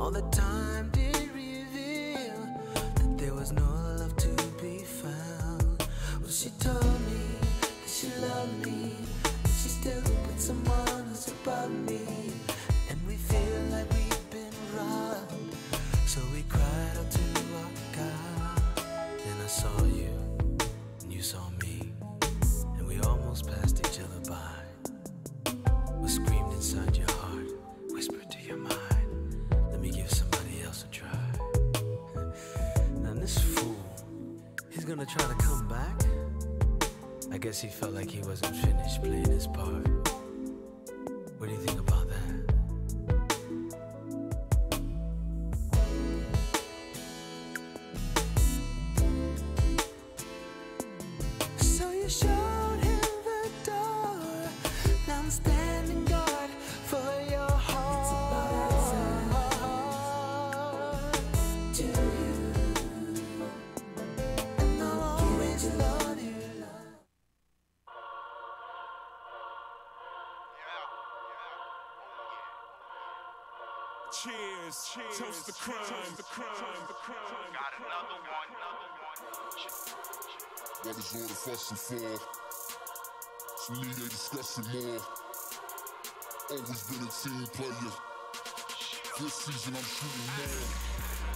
All the time did reveal that there was no love to be found. Well, she told me that she loved me, but she still with someone who's above me. And we feel like we've been robbed, so we cried out to our God. Then I saw you, and you saw me, and we almost passed each other by. We screamed inside your heart, whispered to your mind, let me give somebody else a try. Now this fool, he's gonna try to come back? I guess he felt like he wasn't finished playing his part. What do you think about that? So you showed him the door. Now I'm standing guard for your heart. To you, and I'll always love you. Cheers, cheers, toast the crime, the crime, the crime. Got another one. What is all the fussing for? To me they discussing more. Always been a team player. This season I'm shooting more.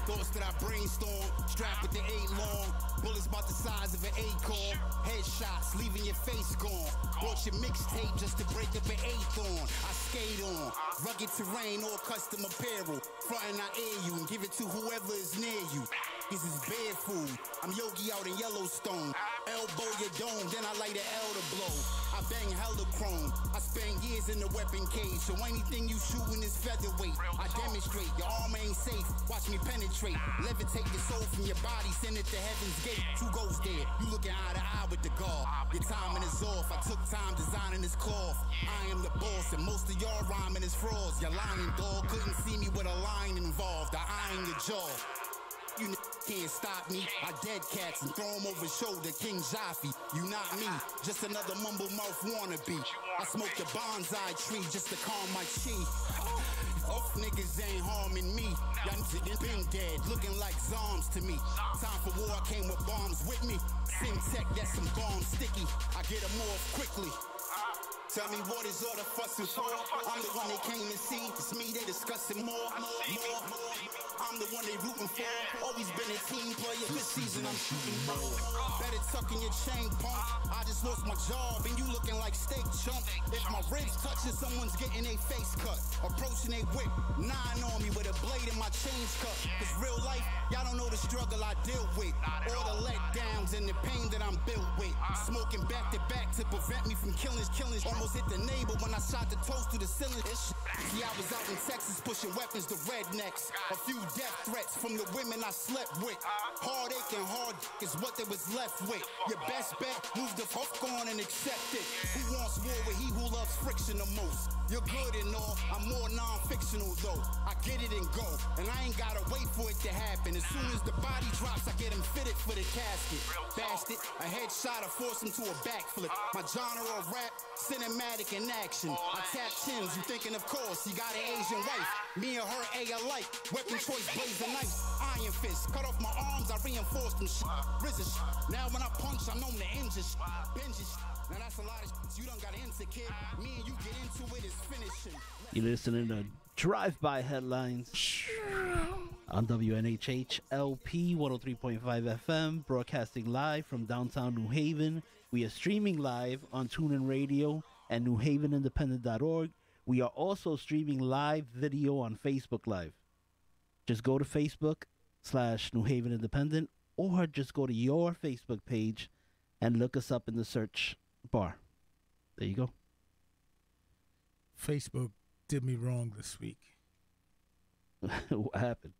Thoughts that I brainstorm, strapped with the 8 long. Bullets about the size of an acorn. Headshots, leaving your face gone. Bought your mixtape just to break up an 8th on. I skate on, rugged terrain, all custom apparel. Front and I air you and give it to whoever is near you. This is bad food. I'm Yogi out in Yellowstone. Elbow your dome, then I light an elder blow. I bang hella chrome. I spent years in the weapon cage, so anything you shooting is featherweight. I demonstrate your armor ain't safe. Watch me penetrate, levitate your soul from your body, send it to heaven's gate. Who goes there? You looking eye to eye with the guard. Your timing is off. I took time designing this cloth. I am the boss, and most of y'all rhyming is frauds. Your lying dog couldn't see me with a line involved. I iron your jaw. You can't stop me. I dead cats and throw them over shoulder. King Jaffe, you not me. Just another mumble mouth wannabe. I smoke the bonsai tree just to calm my chi. Off niggas ain't harming me. Y'all niggas been dead, looking like zombs to me. Time for war, I came with bombs with me. Simtech, that's some bomb sticky. I get them off quickly. Tell me what is all the fussing for? I'm the one they came to see. It's me they discussing more. I'm the one they rooting for. Always been a team player. This season I'm shooting more. Better tuck in your chain, punk. I just lost my job and you looking like steak chump. If my ribs touching, someone's getting a face cut. Approaching a whip, 9 on me with a blade in my change cup. Cause real life, y'all don't know the struggle I deal with. All the letdowns and the pain that I'm built with. Smoking back to back to prevent me from killing. Almost hit the neighbor when I shot the toast through the ceiling. See, I was out in Texas pushing weapons to rednecks. A few death threats from the women I slept with. Heartache and hard is what they was left with. Your best bet, move the fuck on and accept it. Who wants war with he who loves friction the most? You're good and all, I'm more non-fictional though. I get it and go, and I ain't gotta wait for it to happen. As soon as the body drops, I get him fitted for the casket. Bastard, a headshot, I force him to a backflip. My genre of rap, cinematic in action. I tap chins, you thinking of course, he got an Asian wife. Me and her A alike, weapon choice blaze a knife. Iron fist, cut off my arms, I reinforce them shit. Risen shit. Now when I punch, I'm known to injure shit. Binge shit. Now that's a lot of shit. You done got into, kid. Me and you get into it is finishing. You're listening to Drive-By Headlines on WNHH LP 103.5 FM, broadcasting live from downtown New Haven. We are streaming live on TuneIn Radio and NewHavenIndependent.org. We are also streaming live video on Facebook Live. Just go to Facebook/New Haven Independent, or just go to your Facebook page and look us up in the search bar. There you go. Facebook did me wrong this week. What happened?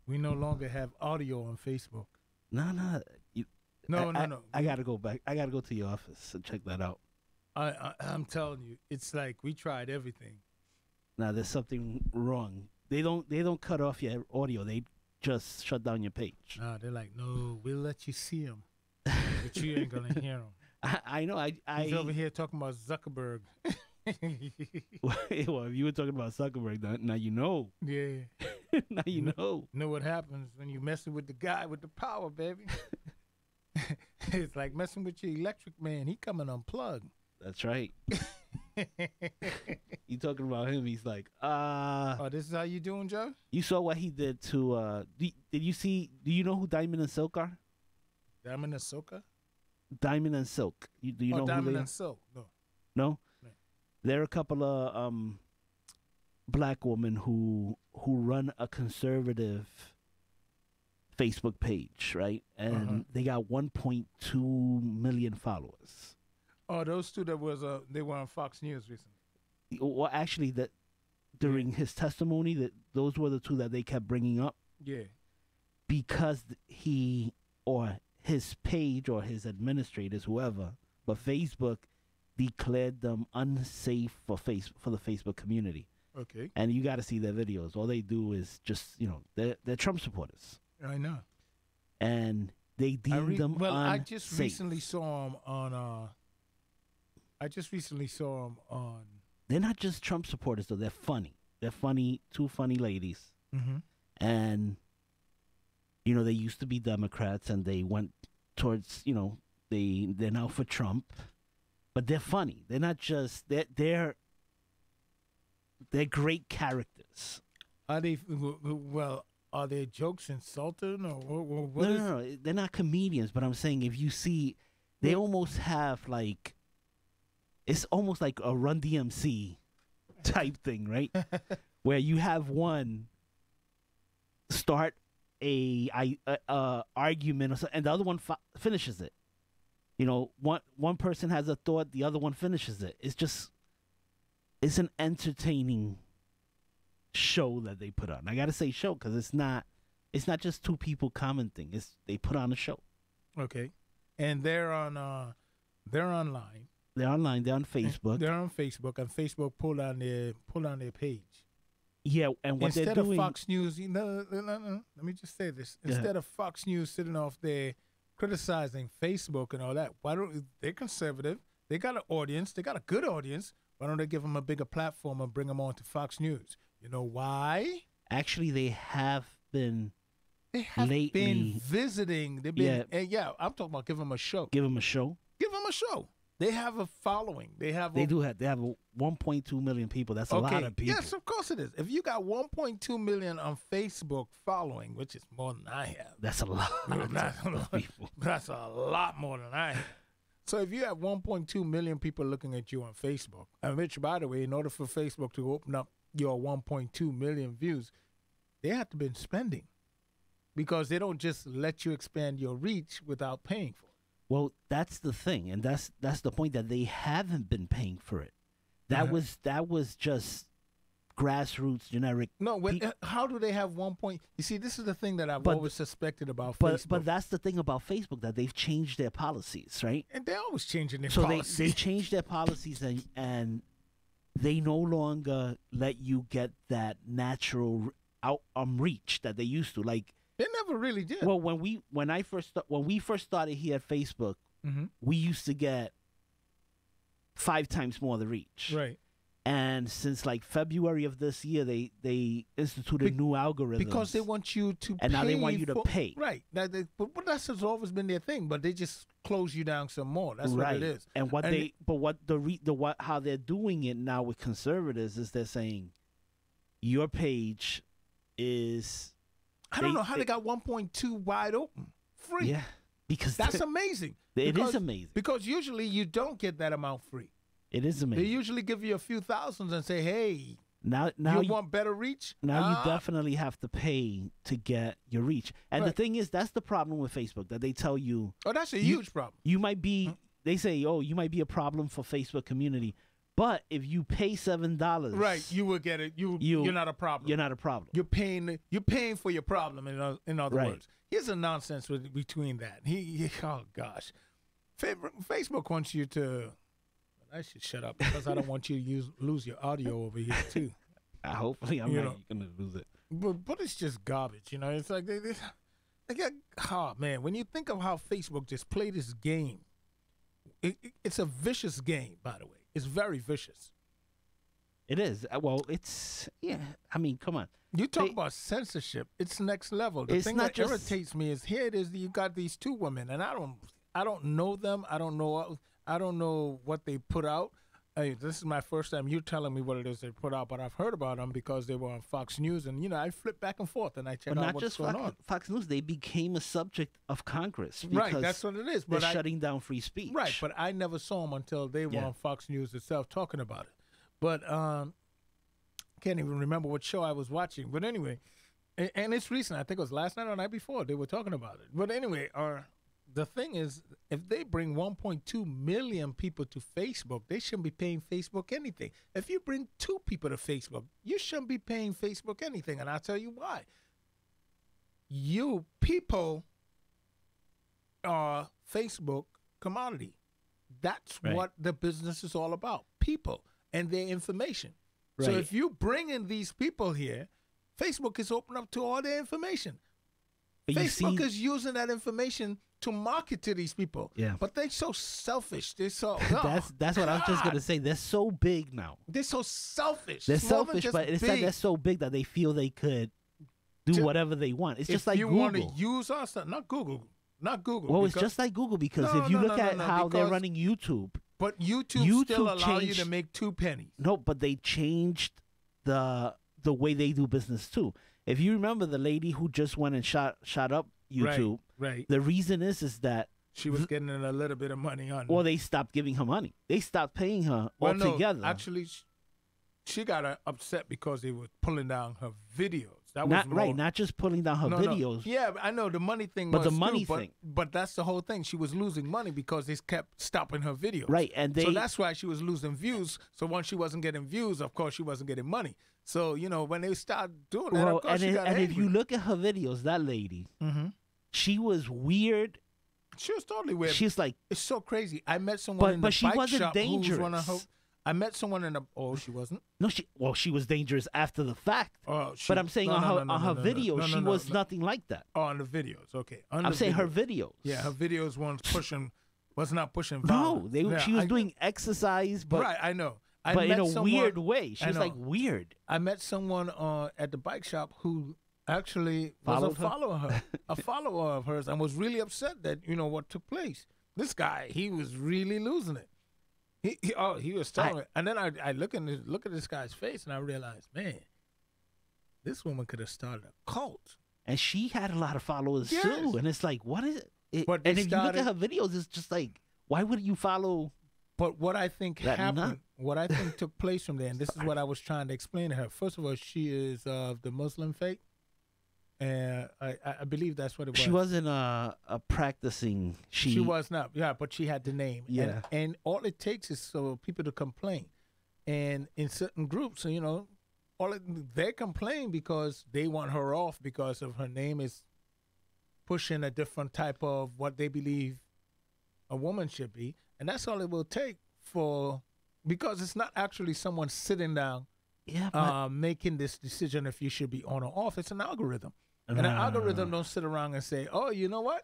We no longer have audio on Facebook. No. No. I gotta go back. I gotta go to your office and check that out. I'm telling you, it's like we tried everything. Now there's something wrong. They don't cut off your audio. They just shut down your page. Nah, they're like, no, we'll let you see them, but you ain't gonna hear them. I know. He's over here talking about Zuckerberg. Well, if you were talking about Zuckerberg, now you know. Yeah. Now you know. Know what happens when you messing with the guy with the power, baby. It's like messing with your electric man. He coming unplugged. That's right. You talking about him? He's like, Oh, this is how you doing, Joe? You saw what he did to? Did you see? Do you know who Diamond and Silk are? Diamond and Soka? Diamond and Silk. Do you know who Diamond they and are? Silk. No. No. No. They're a couple of black women who run a conservative Facebook page, right? And they got 1.2 million followers. Oh, those two that was they were on Fox News recently. Well, actually, that during his testimony, that those were the two that they kept bringing up Yeah. because he or his page or his administrators, whoever, but Facebook declared them unsafe for the Facebook community. Okay. And you got to see their videos. All they do is just, they're Trump supporters, I know. and they deem them unsafe. I just recently saw him on. They're not just Trump supporters though. They're funny. They're funny. Two funny ladies, Mm-hmm. and they used to be Democrats, and they went towards they're now for Trump, but they're funny. They're not just they're great characters. Are they? Well, are their jokes insulting or what? No, they're not comedians. But I'm saying if you see, they almost have like, it's almost like a Run DMC type thing, right? Where you have one start a argument or something, and the other one finishes it. One person has a thought, the other one finishes it. It's an entertaining show that they put on. I gotta say show because it's not just two people commenting. They put on a show. Okay, and they're online. They're online. They're on Facebook. They're on Facebook, and Facebook pulled on their page. Yeah, and what Instead they're doing, of Fox News, no, let me just say this. Instead of Fox News sitting off there criticizing Facebook and all that, why don't they're conservative? They got an audience. They got a good audience. Why don't they give them a bigger platform and bring them on to Fox News? You know why? Actually, they have been. They have lately been visiting. They've been, I'm talking about give them a show. Give them a show. Give them a show. They have a following. They have 1.2 million people. That's a lot of people. Yes, of course it is. If you got 1.2 million on Facebook following, which is more than I have. That's a lot. Of people. That's a lot more than I have. So if you have 1.2 million people looking at you on Facebook, and which, by the way, in order for Facebook to open up your 1.2 million views, they have to been spending, because they don't just let you expand your reach without paying for it. Well, that's the thing, and that's the point, that they haven't been paying for it. That was just grassroots generic. No, how do they have 1 point? You see, this is the thing that I've always suspected about Facebook. But that's the thing about Facebook, that they've changed their policies, right? And they're always changing their so policies. So they changed their policies, and they no longer let you get that natural reach that they used to. Like, they never really did. Well, when we first started here at Facebook, we used to get 5 times more the reach. Right. And since like February of this year, they instituted new algorithms, because they want you to and pay. Now they want you to pay. Right. But that's always been their thing. But they just close you down some more. That's what it is. And how they're doing it now with conservatives is they're saying your page is. I don't know how they got 1.2 wide open, free. Yeah, because that's amazing. It is amazing. Because usually you don't get that amount free. It is amazing. They usually give you a few thousands and say, "Hey, now you want better reach." Now you definitely have to pay to get your reach. And the thing is, that's the problem with Facebook, that they tell you. Oh, that's a huge problem. You might be. They say, "Oh, you might be a problem for Facebook community." But if you pay $7, right, you will get it. You're not a problem. You're not a problem. You're paying for your problem. In other words, here's a nonsense between that. Oh gosh, Facebook wants you to. I should shut up because I don't want you to lose your audio over here too. Hopefully, I'm not going to lose it. But it's just garbage, It's like they got. Oh man, when you think of how Facebook just played this game, it's a vicious game, by the way. It's very vicious. It is. Well, it's yeah. I mean, come on. You talk about censorship. It's next level. The It's thing not that just- irritates me is here it is. You got these two women, and I don't know them. I don't know what they put out. Hey, this is my first time you telling me what it is they put out, but I've heard about them because they were on Fox News, and I flip back and forth and I check But out not what's just going on. Fox News. They became a subject of Congress. Right, because that's what it is. They're But shutting down free speech. Right, but I never saw them until they were Yeah. on Fox News itself talking about it. But can't even remember what show I was watching. But anyway, and it's recent. I think it was last night or the night before they were talking about it. But anyway, the thing is, if they bring 1.2 million people to Facebook, they shouldn't be paying Facebook anything. If you bring 2 people to Facebook, you shouldn't be paying Facebook anything. And I'll tell you why. You people are Facebook commodity. That's Right. what the business is all about. People and their information. So Right. if you bring in these people here, Facebook is open up to all their information. But you Facebook see, is using that information to market to these people. Yeah. But they're so selfish. They're so that's what I was just God. gonna say. They're so big now. They're so selfish. They're It's more than selfish, just but it's like big. they're so big that they feel they could do To- whatever they want. It's just If like you Google. want to use us, not Google. Well, it's because- just like Google because No, if you no, look no, at no, how they're because- running YouTube, But YouTube still YouTube allow you to changed- make 2 pennies. no, but they changed the way they do business too. If you remember the lady who just went and shot up YouTube, Right. the reason is that She was getting a little bit of money on. well, they stopped giving her money. They stopped paying her altogether. No, actually, she got upset because they were pulling down her videos. That not was more, right, not just pulling down her no. videos. Yeah, I know the money thing. But the was money too, but- thing. But that's the whole thing. She was losing money because they kept stopping her videos. Right, and so they- that's why she was losing views. So once she wasn't getting views, of course, she wasn't getting money. So when they started doing that, Well, of course, and, she got and if angry. you look at her videos, that lady, she was weird. She was totally weird. She's like, It's so crazy. I met someone in the but she bike wasn't shop who was one of her. dangerous. I met someone in the. Oh, she wasn't. no, she was dangerous after the fact. Oh, But I'm saying on her videos, no, she no, was no. nothing like that. Oh, on the videos, okay. On I'm the saying her videos. videos. Yeah, her videos was not pushing No, violence. Yeah, she was doing exercise, but right, I know. I but in met a someone- weird way. She I was know. like weird. I met someone at the bike shop who actually Followed was a follower of hers, and was really upset that what took place. This guy, he was really losing it. He was telling me, and then I look at this guy's face, and I realized, man, this woman could have started a cult. And she had a lot of followers Yes. too. And it's like, what is it? But they and if you look started- at her videos, it's just like, why would you follow? But what I think That happened, nut. what I think took place from there, and this is what I was trying to explain to her. First of all, she is of the Muslim faith, and I believe that's what it was. She wasn't a practicing. She was not, yeah, but she had the name. Yeah. And all it takes is so people to complain. And in certain groups, they complain because they want her off because of her name is pushing a different type of what they believe a woman should be. And that's all it will take because it's not actually someone sitting down Yeah, but making this decision if you should be on or off. It's an algorithm. And an algorithm don't sit around and say, oh, you know what?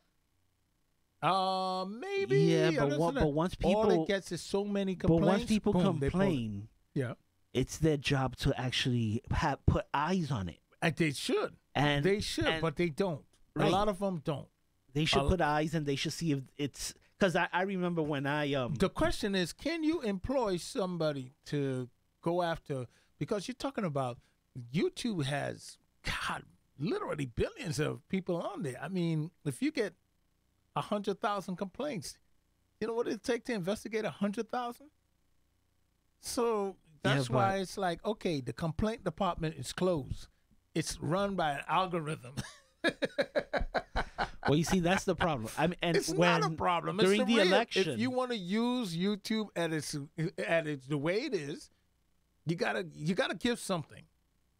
Maybe. Yeah, or but this what- and that. but once all people- it gets is so many but complaints. once people boom, they pull it. complain, Yeah, it's their job to actually put eyes on it. they should. And They should, and but they don't. Right. A lot of them don't. they should I'll- put eyes and they should see if it's because I remember when I The question is, can you employ somebody to go after? Because you're talking about YouTube has, God, literally billions of people on there. I mean, if you get 100,000 complaints, you know what it take to investigate 100,000? So that's Yeah, why but- it's like, okay, the complaint department is closed. It's run by an algorithm. well, you see, that's the problem. I mean, and It's when not a problem. during It's the real. election, If you want to use YouTube at its the way it is, you gotta give something.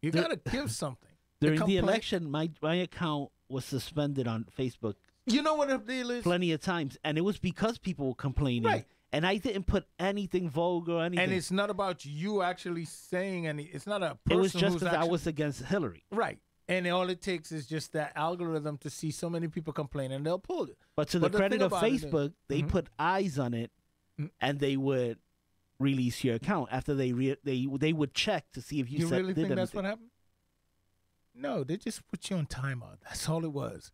You The- gotta give something. during the complaint- election, my account was suspended on Facebook you know what the deal is, plenty of times, and it was because people were complaining. Right. And I didn't put anything vulgar or anything. and it's not about you actually saying any. It's not a it person was just who's because I actually, was against Hillary. right. And all it takes is just that algorithm to see so many people complain, and they'll pull it. But to the But the credit thing of about it is- Facebook, they Mhm. put eyes on it, and they would release your account after they would check to see if you, You said, really did think that's anything. what happened? No, they just put you on timeout. That's all it was.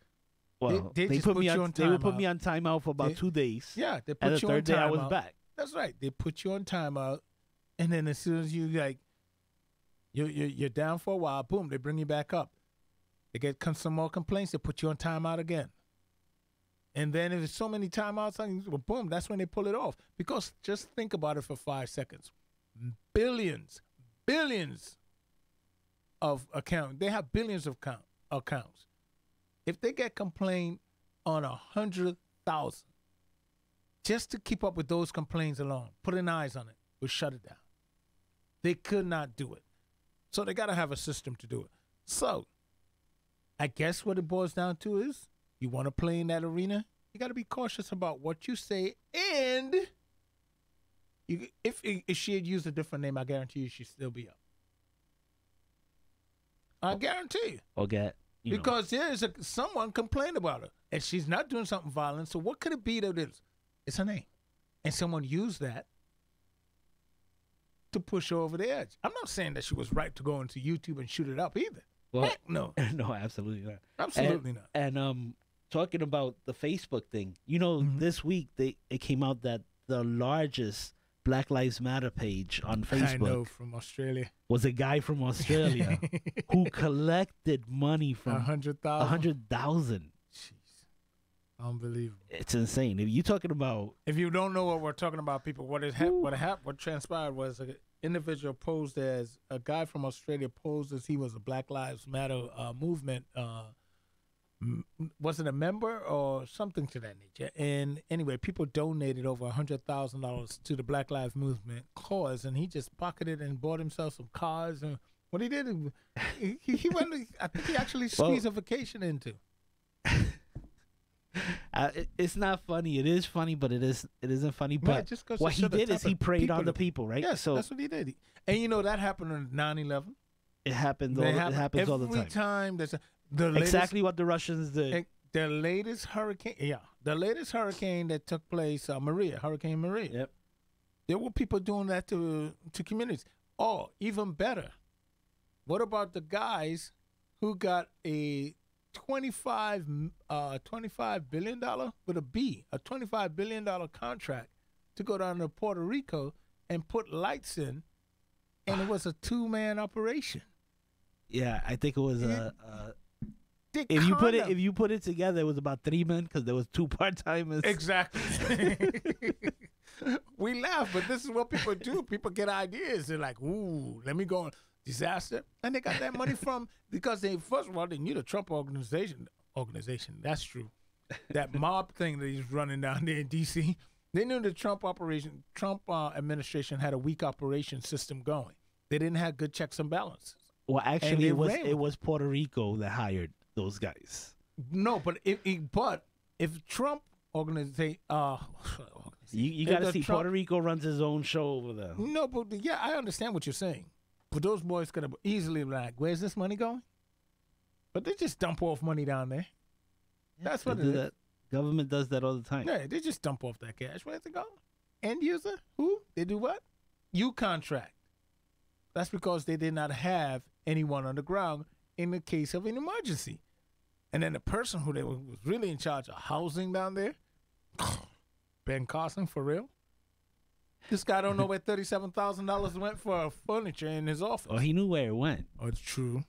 Well, They just put me put you on. on They would put timeout. me on timeout for about They- 2 days. Yeah, they and put the you on third day I was timeout. back. That's right. They put you on timeout, and then as soon as you you're down for a while, boom, they bring you back up. They get some more complaints. They put you on timeout again. And then if there's so many timeouts, well, boom, that's when they pull it off. Because just think about it for 5 seconds. Billions of accounts. They have billions of accounts. If they get complained on 100,000, just to keep up with those complaints alone, putting eyes on it, would shut it down. They could not do it. So they got to have a system to do it. So I guess what it boils down to is you want to play in that arena, you got to be cautious about what you say. And if she had used a different name, I guarantee you she'd still be up. I guarantee you. Or get Because there's someone complained about her. And she's not doing something violent. So what could it be that it is? It's her name. And someone used that to push her over the edge. I'm not saying that she was right to go into YouTube and shoot it up either. Well, Heck no. no, absolutely not. Absolutely not. And talking about the Facebook thing, Mm-hmm. this week it came out that the largest Black Lives Matter page on Facebook I know, from Australia. was a guy from Australia who collected money from 100,000. 100,000. Jeez. Unbelievable. It's insane. If you're talking about If you don't know what we're talking about, people, what transpired was an individual posed as a guy from Australia posed as he was a Black Lives Matter movement. Was it a member or something to that nature? And anyway, people donated over $100,000 to the Black Lives Movement cause, and he just pocketed and bought himself some cars. And what he did, he went. I think he actually squeezed a vacation into. it's not funny. It is funny, but it isn't funny. Right, But just 'cause what to he show the did type is he of preyed people on the that- people, right? Yes, So that's what he did. And that happened on 9/11. it happens. It They happens all the every time. time there's the latest, Exactly what the Russians did. the latest hurricane. Yeah, the latest hurricane that took place, Hurricane Maria. Yep. There were people doing that to communities. Oh, even better. What about the guys who got a $25 billion with a B, a $25 billion contract to go down to Puerto Rico and put lights in, and it was a 2-man operation. Yeah, I think it was They if kinda- you put it together, it was about 3 men because there was 2 part-timers. Exactly. We laugh, but this is what people do. People get ideas. They're like, ooh, let me go on disaster. And they got that money because first of all, they knew the Trump organization. That's true. That mob thing that he's running down there in D.C., they knew the Trump administration had a weak operation system going. They didn't have good checks and balances. Well, actually, they it was ran it with was Puerto Rico that hired those guys. No, but if Trump organization, You If got to the see Trump- Puerto Rico runs his own show over there. No, but yeah, I understand what you're saying. But those boys could have easily been like, where's this money going? But they just dump off money down there. That's They what it do is. that. Government does that all the time. Yeah, they just dump off that cash. Where's it going? End user? Who? They do what? You contract. That's because they did not have anyone on the ground in the case of an emergency. And then the person who was really in charge of housing down there, Ben Carson, for real? This guy don't know where $37,000 went for furniture in his office. Oh, he knew where it went. Oh, it's true.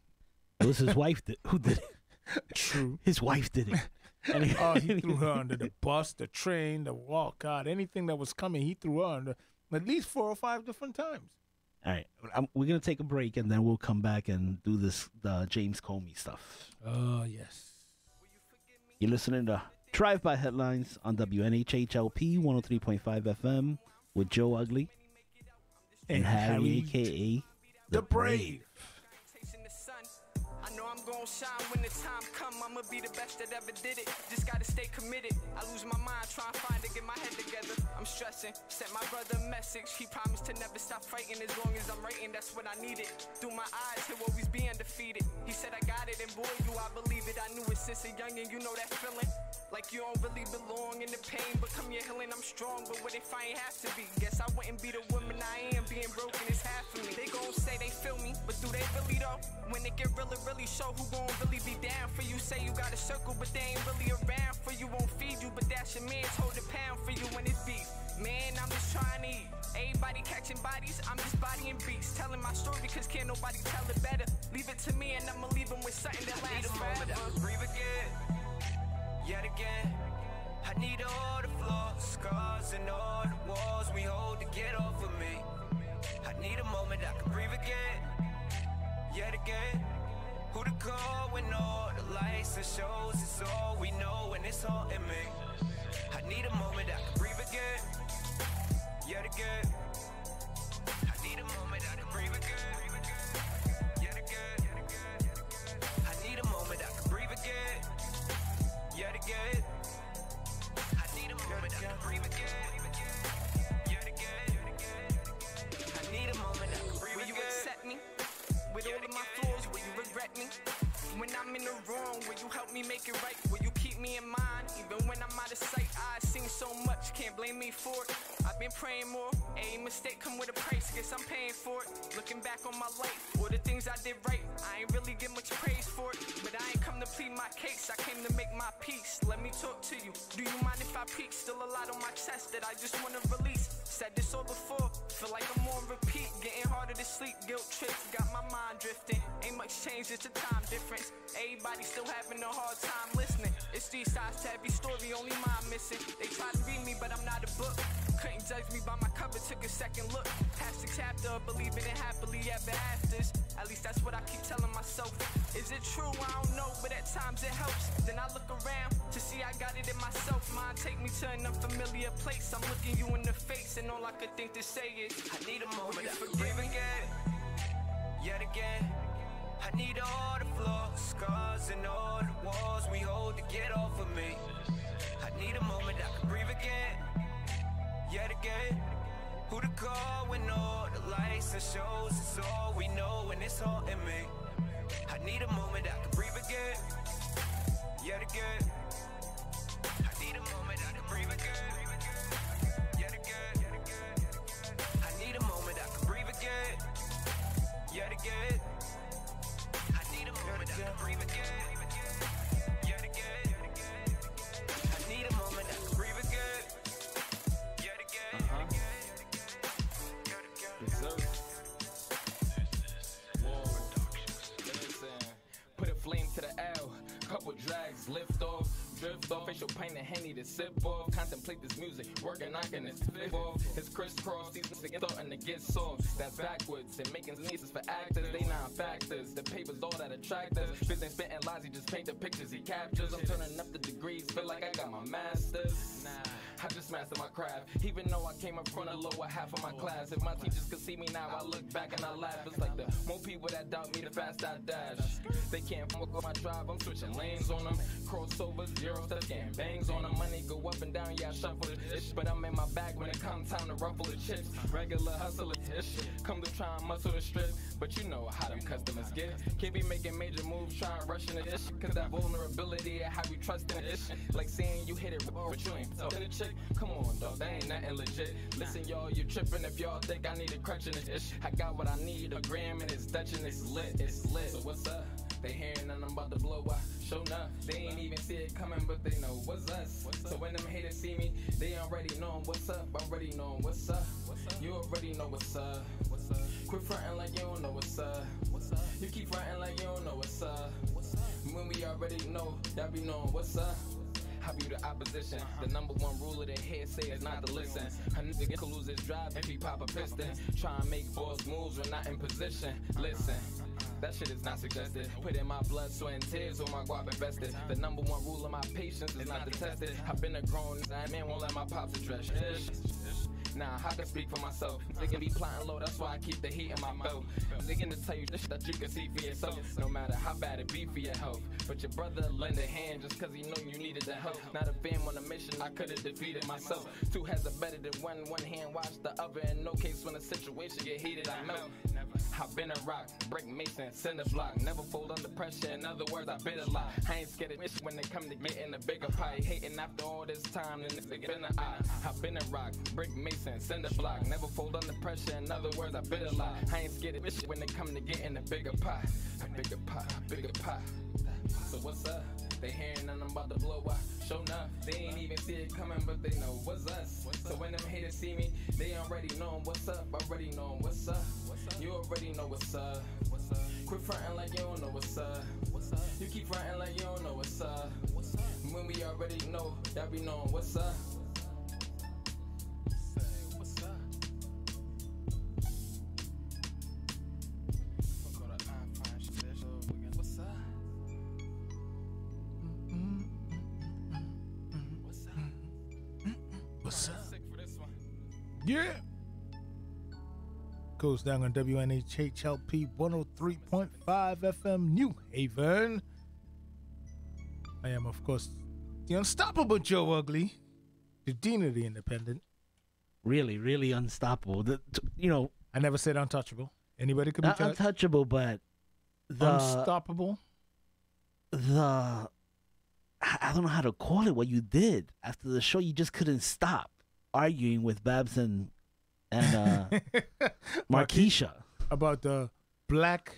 It was his wife who did it. True. His wife did it. And He threw her under the bus, the train, the wall. God, anything that was coming, he threw her under at least 4 or 5 different times. All right, we're gonna take a break and then we'll come back and do the James Comey stuff. Oh, yes. You're listening to Drive-By Headlines on WNHHLP 103.5 FM with Joe Ugly and Harry, a.k.a. The Brave. I know I'm gon' shine when the time come. I'ma be the best that ever did it. Just gotta stay committed. I lose my mind trying to find it, get my head together. I'm stressing. Sent my brother a message. He promised to never stop fighting as long as I'm writing. That's what I needed. Through my eyes, he'll always be undefeated. He said I got it, and boy, do I believe it. I knew it since a youngin'. You know that feeling. Like you don't really belong in the pain, but come your healing, I'm strong. But what if I ain't have to be? Guess I wouldn't be the woman I am. Being broken is half of me. They gon' say they feel me, but do they really though? When it get really show who gon' really be down for you. Say you got a circle, but they ain't really around for you. Won't feed you, but that's your man's holding pound for you when it's beef. Man, I'm just trying to eat. Everybody catching bodies, I'm just bodying beats. Telling my story because can't nobody tell it better. Leave it to me and I'ma leave them with something that lasts forever. Breathe again. Yet again, I need all the flaws, scars, and all the walls we hold to get off of me. I need a moment I can breathe again. Yet again, who to call when all the lights and shows is all we know and it's haunting me. I need a moment I can breathe again. Yet again, I need a moment I can breathe again. Yet again, I need a moment I can breathe again. Yet again, I need a moment I can breathe again. Yet again, I need a moment I can breathe again. Will you accept me? With all of my flaws, will you regret me? When I'm in the wrong, will you help me make it right? Will you keep me in mind? Even when I'm out of sight, I've seen so much, can't blame me for it. I've been praying more, a mistake come with a price, guess I'm paying for it. Looking back on my life, all the things I did right, I ain't really get much praise for it. But I ain't come to plead my case, I came to make my peace. Let me talk to you, do you mind if I preach? Still a lot on my chest that I just wanna release. Said this all before, feel like I'm on repeat. Getting harder to sleep, guilt trips, got my mind drifting. Ain't much change, it's a time difference. Everybody still having a hard time listening. It's three sides to every story, only mine missing. They try to read me, but I'm not a book. Couldn't judge me by my cover, took a second look. Past the chapter, believing in happily ever afters. At least that's what I keep telling myself. Is it true? I don't know, but at times it helps. Then I look around to see I got it in myself. Mind take me to an unfamiliar place. I'm looking you in the face, and all I could think to say is I need a moment to forgive again. Yet again, I need all the flaws, scars, and all the walls we hold to get off of me. I need a moment I can breathe again. Yet again, who to call when all the lights and shows is all we know and it's haunting me. I need a moment I can breathe again. Yet again, I need a moment I can breathe again. Yet again, I need a moment I can breathe again. Yet again, I need a moment I can breathe again. Yet again, I need a moment I can breathe again. Yet again, put a flame to the L, couple drags, lift off, drift off, facial paint and Henny to sip off, contemplate this music, working, knocking this flip off, it's crisscross, these niggas starting to get soft, that's backwards, and making nieces for actors, they non-factors, the paper's all that attract us, business spitting lies, he just paint the pictures he captures, I'm turning up the degrees, feel like I got my masters, I just mastered my craft, even though I came up from the lower half of my class, if my teachers could see me now, I look back and I laugh, it's like the more people that doubt me, the faster I dash, they can't fuck with my drive, I'm switching lanes on them, crossovers, zero steps, getting bangs on them, money go up and down, yeah I shuffle the ish, but I'm in my bag when it comes time to ruffle the chips, regular hustler ish, come to try and muscle the strip, but you know how them customers get, can't be making major moves, trying rushing the ish, cause that vulnerability and how you trust in the ish, like saying you hit it, but you ain't talking to the chick, come on dog, that ain't nothing legit, listen y'all, you tripping if y'all think I need a crutch in this ish, I got what I need, a gram and it's Dutch and it's lit, so what's up? They hearing and I'm about to blow up. Show enough, they ain't even see it coming, but they know what's us. So when them haters see me, they already know what's up. Already know what's up. You already know what's up. Quit frontin' like you don't know what's up. You keep frontin' like you don't know what's up. When we already know, y'all be knowing what's up. I be the opposition. The number one rule of the head say is not to listen. A nigga can lose his drive if he pop a piston. Try and make false moves when not in position. Listen. That shit is not suggested. Put in my blood, sweat, and tears with my guap invested. The number one rule of my patience is not to test it. I've been a grown man, won't let my pops address. Nah, I can speak for myself. They can be plotting low, that's why I keep the heat in my mouth. They gonna tell you this that you can see for yourself. No matter how bad it be for your health. But your brother lend a hand just cause he know you needed the help. Not a fam on a mission, I could've defeated myself. Two heads are better than one hand watch the other. In no case when the situation get heated, I melt. I've been a rock, brick mason, cinder block. Never fold under pressure, in other words, I've been a lot. I ain't scared of this when they come to getting a bigger pie. Hating after all this time, and it's been an eye. I've been a rock, brick mason, cinder block. Never fold under pressure, in other words, I've been a lot. I ain't scared of this when they come to getting a bigger pie. A bigger pie, bigger pie. So what's up? They hearing and I'm about to blow up. Show enough, they ain't even see it coming, but they know what's us. So when them haters see me, they already know what's up. Already know what's up. You already know what's up. Quit frontin' like you don't know what's up. You keep frontin' like you don't know what's up. When we already know, y'all be knowing what's up. Yeah. Goes down on WNHHLP 103.5 FM New Haven. I am, of course, the unstoppable Joe Ugly, the Dean of the Independent. Really, really unstoppable. I never said untouchable. Anybody could be Not untouchable, but unstoppable. I don't know how to call it. What you did after the show, you just couldn't stop arguing with Babs and Markeisha about the black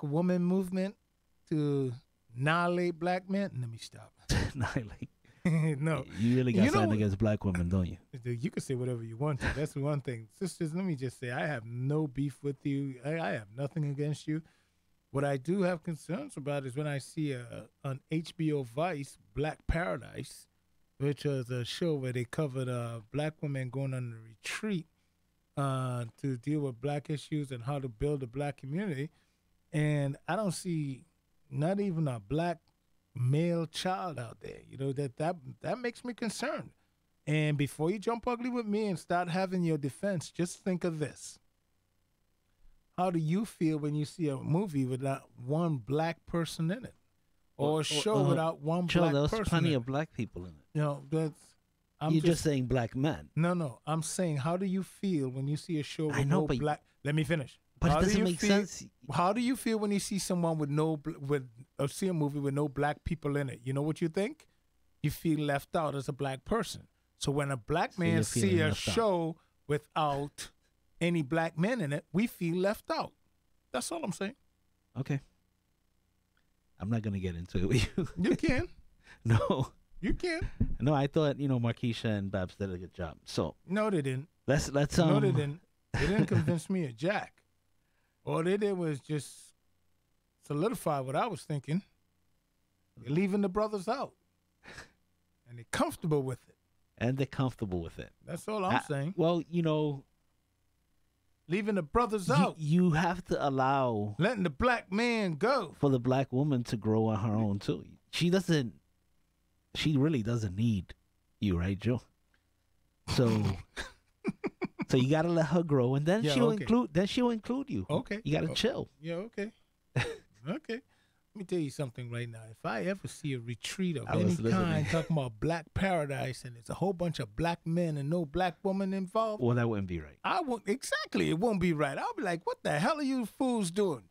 woman movement to annihilate black men. Let me stop. Annihilate. No, you really got something against black women, don't you? You can say whatever you want to. That's one thing, sisters. Let me just say, I have no beef with you. I have nothing against you. What I do have concerns about is when I see on HBO Vice, Black Paradise, which was a show where they covered black women going on a retreat to deal with black issues and how to build a black community. And I don't see not even a black male child out there. You know, that makes me concerned. And before you jump ugly with me and start having your defense, just think of this. How do you feel when you see a movie without one black person in it? Or a show without one black person? There's plenty of black people in it. You know, you're just saying black men. No. I'm saying, how do you feel when you see a show with no black? Let me finish. But it doesn't make sense. How do you feel when you see someone see a movie with no black people in it? You know what you think? You feel left out as a black person. So when a black man see a show without any black men in it, we feel left out. That's all I'm saying. Okay. I'm not gonna get into it with you. You can. No. You can. No, I thought Markeisha and Babs did a good job. So no, they didn't. Let's No, they didn't. They didn't convince me of jack. All they did was just solidify what I was thinking. They're leaving the brothers out, and they're comfortable with it. That's all I'm saying. Well, leaving the brothers out. You have to allow letting the black man go for the black woman to grow on her own too. She really doesn't need you, right, Joe? So so you gotta let her grow, and then she'll include you. Okay. You gotta chill. Yeah, okay. Okay. Let me tell you something right now. If I ever see a retreat of any kind talking about Black Paradise and it's a whole bunch of black men and no black woman involved, well, that wouldn't be right. It won't be right. I'll be like, what the hell are you fools doing?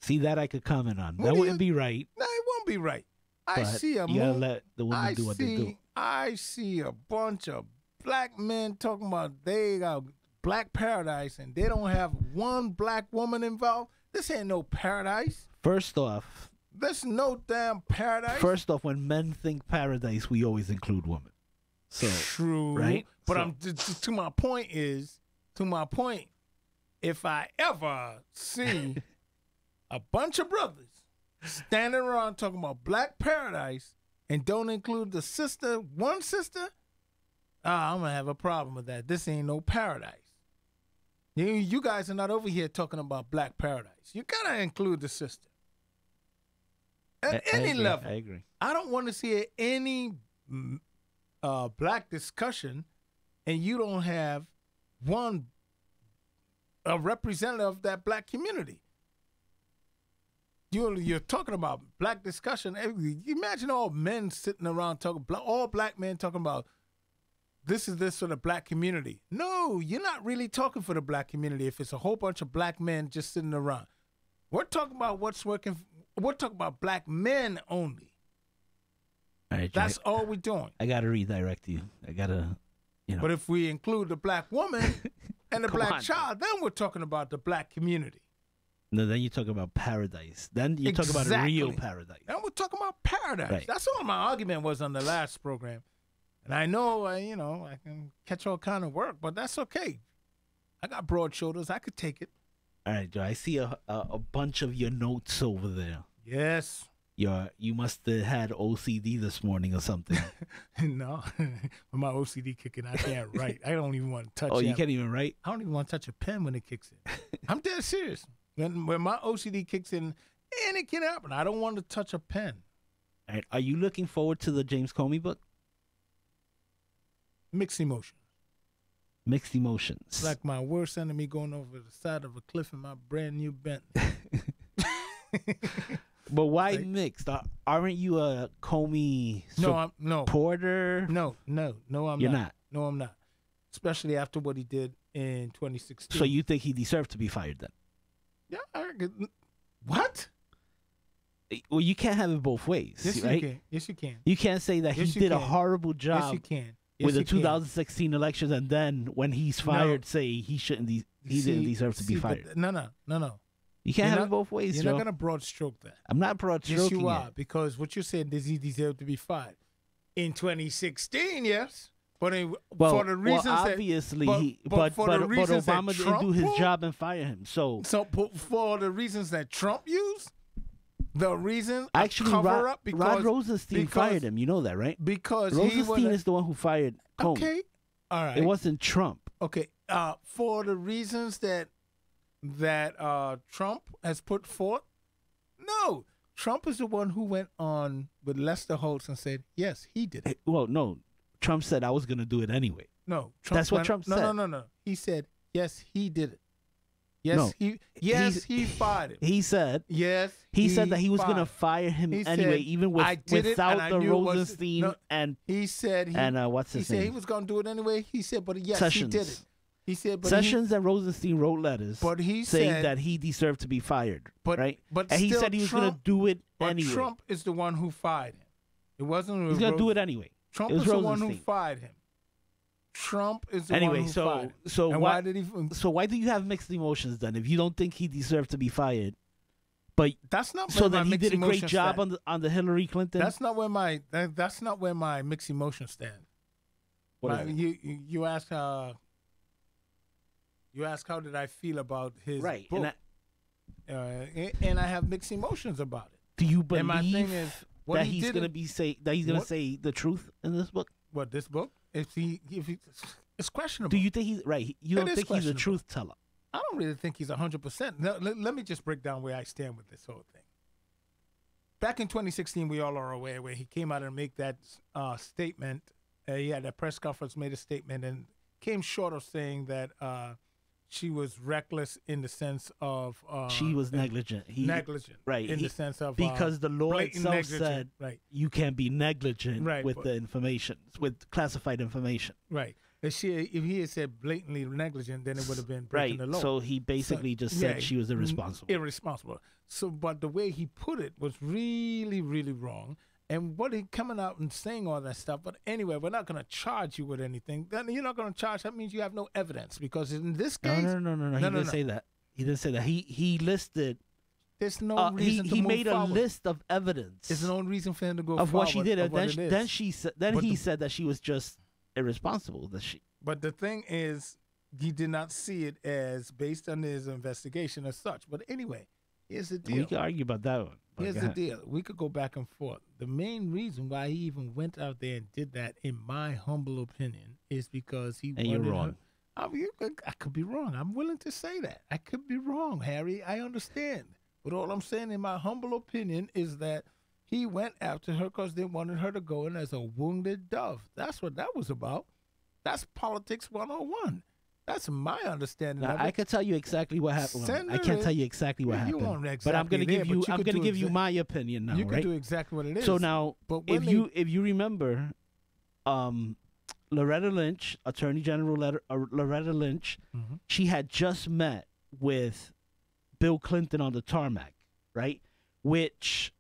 See, that I could comment on. That wouldn't be right. No, it won't be right. I see a you gotta let the women do what they do. I see a bunch of black men talking about they got Black Paradise and they don't have one black woman involved. This ain't no paradise. First off, there's no damn paradise. First off, when men think paradise, we always include women. So true, right? But to my point, if I ever see a bunch of brothers standing around talking about Black Paradise and don't include one sister, I'm gonna have a problem with that. This ain't no paradise. You guys are not over here talking about Black Paradise. You gotta include the sister. At any level. I agree. I don't want to see any black discussion and you don't have a representative of that black community. You're talking about black discussion. Imagine all men sitting around talking, all black men talking about this is this for the black community. No, you're not really talking for the black community if it's a whole bunch of black men just sitting around. We're talking about what's working. We're talking about black men only. All right, that's all we're doing. I got to redirect you. I got to, But if we include the black woman and the black child, then we're talking about the black community. No, then you talk about paradise. Then you talk about a real paradise. And we're talking about paradise. Right. That's what my argument was on the last program. And I know, I can catch all kind of work, but that's okay. I got broad shoulders. I could take it. All right, Joe. I see a bunch of your notes over there. Yes. You must have had OCD this morning or something. No. When my OCD kicking, I can't write. I don't even want to touch it. Oh, you can't even write? I don't even want to touch a pen when it kicks in. I'm dead serious. When my OCD kicks in, and it can happen, I don't want to touch a pen. All right. Are you looking forward to the James Comey book? Mixed emotions. Mixed emotions. It's like my worst enemy going over the side of a cliff in my brand new Bentley. But why mixed? Aren't you a Comey supporter? No, I'm You're not. not? No, I'm not. Especially after what he did in 2016. So you think he deserved to be fired then? Yeah. What? Well, you can't have it both ways, Yes, right? you can. Yes, you can. You can't say that he did a horrible job. Yes, you can. With the 2016 elections, and then when he's fired, say he shouldn't. He didn't deserve to be fired. No. You can't have it both ways. You're Joe. not gonna broad stroke that. I'm not broad stroking. Yes, you are, because what you said, does he deserve to be fired? In 2016, yes, but for the reasons obviously, but Obama didn't do his job and fire him. So for the reasons that Trump used, the reason actually cover up because Rod Rosenstein fired him. You know that, right? Because Rosenstein is the one who fired Comey. Okay, all right. It wasn't Trump. Okay, for the reasons that Trump has put forth, no. Trump is the one who went on with Lester Holt and said, yes, he did it. Well, no. Trump said I was going to do it anyway. No. That's what Trump said. No. He said, yes, he did it. Yes, no. He fired him. He said, yes, he said that he was going to fire him anyway, even without the Rosenstein and he said what's his name? He said he was going to do it anyway. He said, but yes, Sessions. he did it. He said, but Sessions and Rosenstein wrote letters, saying said that he deserved to be fired. Right? But and he said he was going to do it anyway. But Trump is the one who fired him. It wasn't. He's going to do it anyway. Trump is the one who fired him. Trump is the one who fired him. So and why did he? So why do you have mixed emotions then? If you don't think he deserved to be fired, but that's not. So then he did a great job on the Hillary Clinton. That's not where my mixed emotions stand. You ask how did I feel about his book, and I have mixed emotions about it. Do you believe and my thing is, that he's going to say the truth in this book? What, this book? If he it's questionable. Do you think he's right? You don't think he's a truth teller? I don't really think he's 100%. Let me just break down where I stand with this whole thing. Back in 2016, we all are aware where he came out and made that statement. He had a press conference, made a statement, and came short of saying that she was reckless in the sense of she was negligent. Negligent, right? In the sense of because the law itself said you can't be negligent with the information, with classified information. Right. If he had said blatantly negligent, then it would have been breaking the law. So he basically just said she was irresponsible. Irresponsible. So, but the way he put it was really, really wrong. And what he coming out and saying all that stuff. But anyway, we're not going to charge you with anything. Then you're not going to charge. That means you have no evidence. Because in this case... No. He didn't say that. He didn't say that. He listed... There's no reason to he move made forward. A list of evidence. There's no reason for him to go of forward. What she did. Then he said that she was just irresponsible. But the thing is, he did not see it as based on his investigation as such. But anyway, here's the deal. We can argue about that one. Here's the deal. We could go back and forth. The main reason why he even went out there and did that, in my humble opinion, is because he wanted you're wrong. I could be wrong. I'm willing to say that. I could be wrong, Harry. I understand. But all I'm saying, in my humble opinion, is that he went after her because they wanted her to go in as a wounded dove. That's what that was about. That's politics 101. That's my understanding. Now, of I it. can tell you exactly what happened. Send I her can't it. tell you exactly what You happened. won't But I'm gonna exactly give there, you. but you I'm could gonna do give you exact- my opinion now, You can right? do exactly what it is. So now, but if when you remember, Loretta Lynch, Attorney General Loretta Lynch, Mhm. she had just met with Bill Clinton on the tarmac, right? Which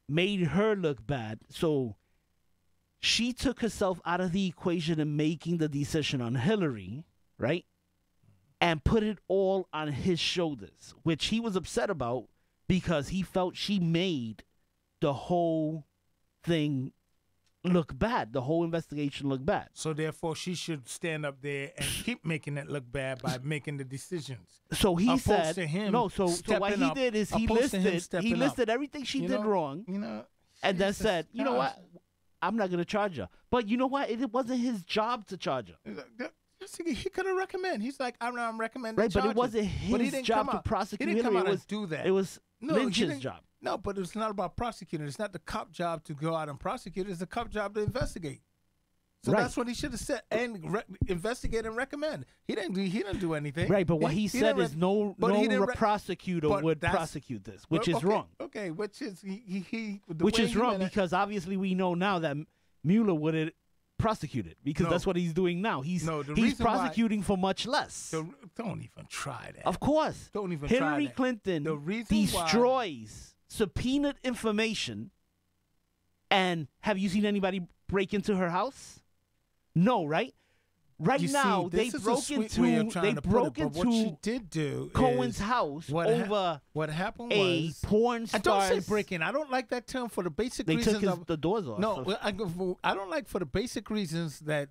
made her look bad. So she took herself out of the equation in making the decision on Hillary, right? And put it all on his shoulders, which he was upset about because he felt she made the whole thing look bad. The whole investigation look bad. So therefore, she should stand up there and keep making it look bad by making the decisions. So he Opposed said, to him no, so what stepping he up, did is he opposed to him listed stepping up. everything she You did know, wrong You know, and then Jesus said, you know what? Christ. I'm not going to charge her. But you know what? It wasn't his job to charge her. He could have recommended. He's like, I'm recommending. Right, but it charges. wasn't But he his didn't job come to out- prosecute He didn't come Hillary. out It was, and do that. it was No, he Lynch's didn't- job. No, but it's not about prosecuting. It's not the cop job to go out and prosecute. It's the cop job to investigate. So Right. that's what he should have said and investigate and recommend. He didn't do anything. Right, but what he said didn't is no but he didn't prosecutor but would that's- prosecute this, which is okay, wrong. Okay, which is he the Which way is he wrong meant it- because obviously we know now that Mueller would have prosecuted because No. that's what he's doing now. He's No, the he's reason why- prosecuting for much less. So don't even try that. Of course. Don't even try Hillary that. Clinton The reason why- destroys subpoenaed information. And have you seen anybody break into her house? No, right? Right You see, now, they this is a broke sweet way of into trying to put it, but what she did do Cohen's is house what over what happened a was porn I don't say star's. break in. I don't like that term for the basic They reasons took of the doors off. No, I don't like for the basic reasons that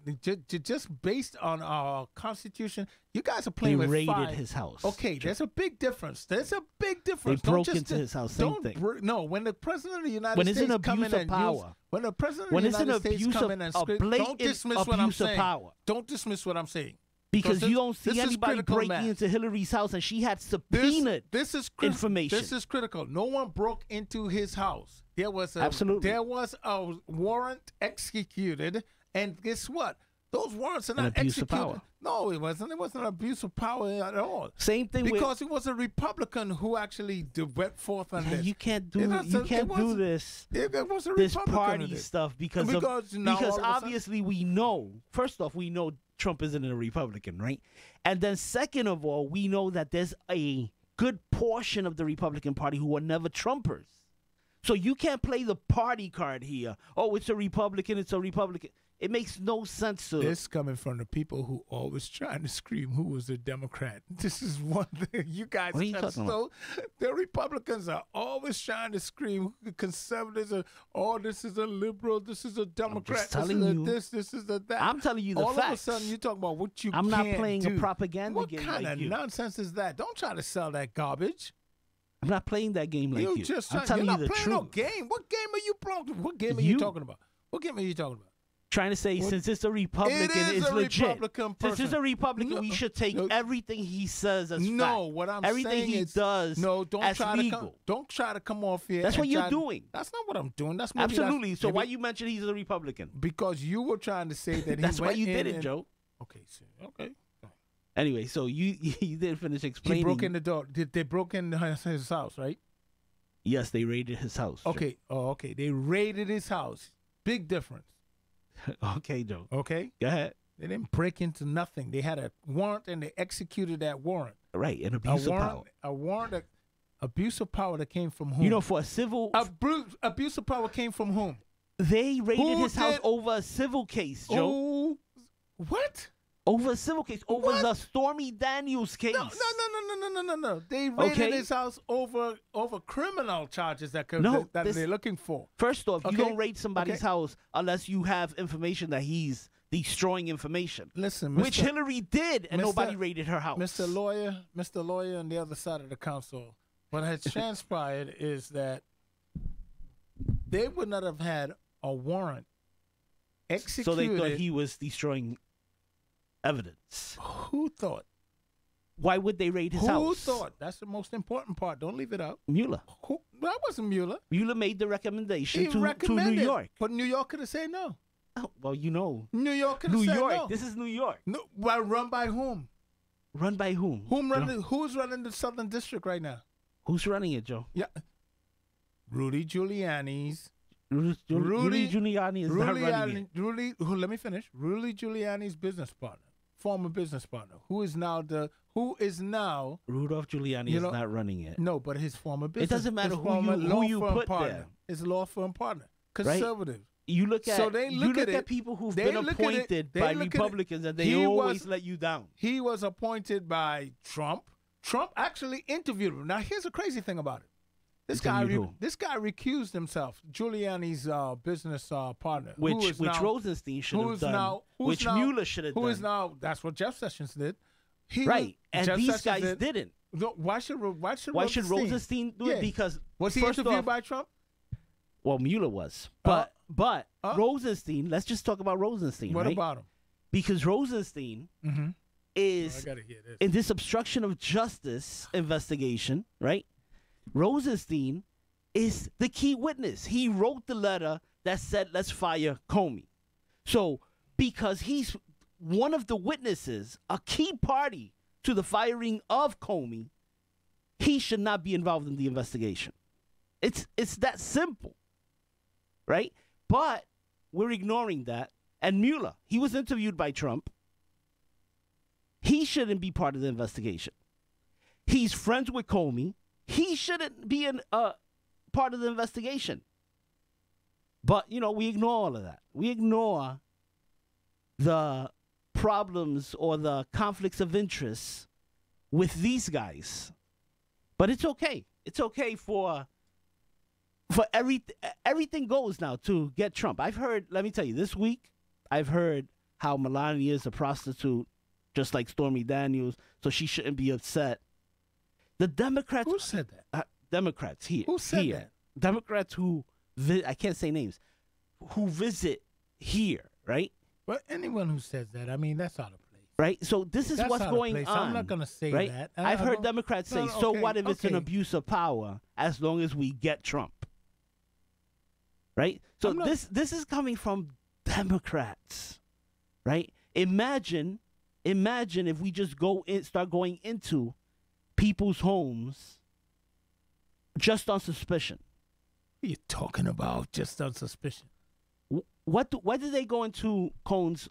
just based on our Constitution, you guys are They playing with raided fire. his house. Okay, there's a big difference. There's a big difference. They Don't broke just- into his house, same don't thing. no, when the president of the United When it's States an come in abuse of and power. use, when the president When of it's the an United States abuse come of- in and a script, blatant don't dismiss what I'm abuse of saying. power. Don't dismiss what I'm saying. Because this- you don't see this is anybody critical breaking mass. into Hillary's house, and she had subpoenaed This is information. This is critical. No one broke into his house. There was Absolutely. There was a warrant executed, and guess what? Those warrants are An not abuse of executed. power. No, it wasn't. It wasn't an abuse of power at all. Same thing Because it was a Republican who actually went forth on with. this. You can't do. It was You a- can't it do was- this. It was a This Republican party who did. stuff because Because now all of a sudden- obviously we know. First off, we know Trump isn't a Republican, right? And then second of all, we know that there's a good portion of the Republican Party who are never Trumpers. So you can't play the party card here. Oh, it's a Republican. It's a Republican. It makes no sense to. This coming from the people who always trying to scream who was a Democrat. This is one thing you guys What are you are talking so. The Republicans are always trying to scream. Conservatives are, oh, this is a liberal. This is a Democrat. telling this is you. a this. This is a that. I'm telling you the All facts. of a sudden, you talk about what you. I'm not can't playing do. a propaganda What game kind like of you. nonsense is that? Don't try to sell that garbage. I'm not playing that game like you. Just I'm telling you're you not the playing truth. no game. What game are you playing? What game are You- you talking about? What game are you talking about? Trying to say What- since it's a Republican, It is it's a legit. Republican Since it's person. a Republican, we No, should take no. everything he says as No, fact. what I'm everything saying he is does no. Don't as try legal. to come. Don't try to come off here. That's and what you're try- doing. That's not what I'm doing. That's maybe Absolutely. So maybe- why you mention he's a Republican? Because you were trying to say that he That's why went you in did it, and- Joe. Okay, so, okay. Anyway, so you didn't finish explaining. He broke in the door. They broke in his house, right? Yes, they raided his house. Joe. Okay. Oh, okay. They raided his house. Big difference. Okay, Joe. Okay. Go ahead. They didn't break into nothing. They had a warrant and they executed that warrant. Right, an A abuse of warrant. power. A warrant. Abuse of power that came from whom? You know, for a civil, abuse of power came from whom? they raided Who his house did- over a civil case, Joe. Oh, what? Over a civil case, over What? the Stormy Daniels case. No. They raided Okay. his house over criminal charges that No, that this- they're looking for. First off, Okay. you don't raid somebody's Okay. house unless you have information that he's destroying information. Listen, Which Hillary did, and Mr. nobody raided her house. Mr. Lawyer on the other side of the council, what has transpired is that they would not have had a warrant executed. So they thought he was destroying evidence. Who thought? Why would they raid his Who house? thought? That's the most important part. Don't leave it out. Mueller. That wasn't Mueller. Mueller made the recommendation He to New recommended, York. but New York could have said no. Oh, well, you know. New York could have New said York. no. This is New York. No, well, run by whom? Run by whom? Who's running the Southern District right now? Who's running it, Joe? Yeah, Rudy Giuliani's. Rudy Giuliani is not running it. Let me finish. Rudy Giuliani's business partner, former business partner, who is now Rudolph Giuliani is not running it. No, but his former business. It doesn't matter his who you put partner, there. His law firm partner, Right? conservative. You look at look at people who've been appointed by Republicans, and they always let you down. He was appointed by Trump. Trump actually interviewed him. Now, here's the crazy thing about it. This guy recused himself. Giuliani's business partner, which Rosenstein should have done, which Mueller should have done. Who is now? That's what Jeff Sessions did. And Jeff these Sessions guys didn't. No, why should Rosenstein do it? Because was he interviewed by Trump? Well, Mueller was, but Rosenstein. Let's just talk about Rosenstein. What right? about him? Because Rosenstein is in this obstruction of justice investigation, right? Rosenstein is the key witness. He wrote the letter that said, "Let's fire Comey." So, because he's one of the witnesses, a key party to the firing of Comey, he should not be involved in the investigation. It's that simple, right? But we're ignoring that. And Mueller, he was interviewed by Trump. He shouldn't be part of the investigation. He's friends with Comey. He shouldn't be part of the investigation. But, we ignore all of that. We ignore the problems or the conflicts of interest with these guys. But it's okay. It's okay for everything goes now to get Trump. I've heard, let me tell you, this week, I've heard how Melania is a prostitute, just like Stormy Daniels, so she shouldn't be upset. The Democrats... Who said that? Democrats here. Who said that? Democrats who... I can't say names. Who visit here, right? Well, anyone who says that, I mean, that's out of place. Right? So this is what's going on. I'm not going to say right? that. I've heard Democrats say, so what if it's an abuse of power as long as we get Trump? Right? So this is coming from Democrats, right? Imagine if we just start going into people's homes just on suspicion. What are you talking about? Just on suspicion? What did they go into Cohen's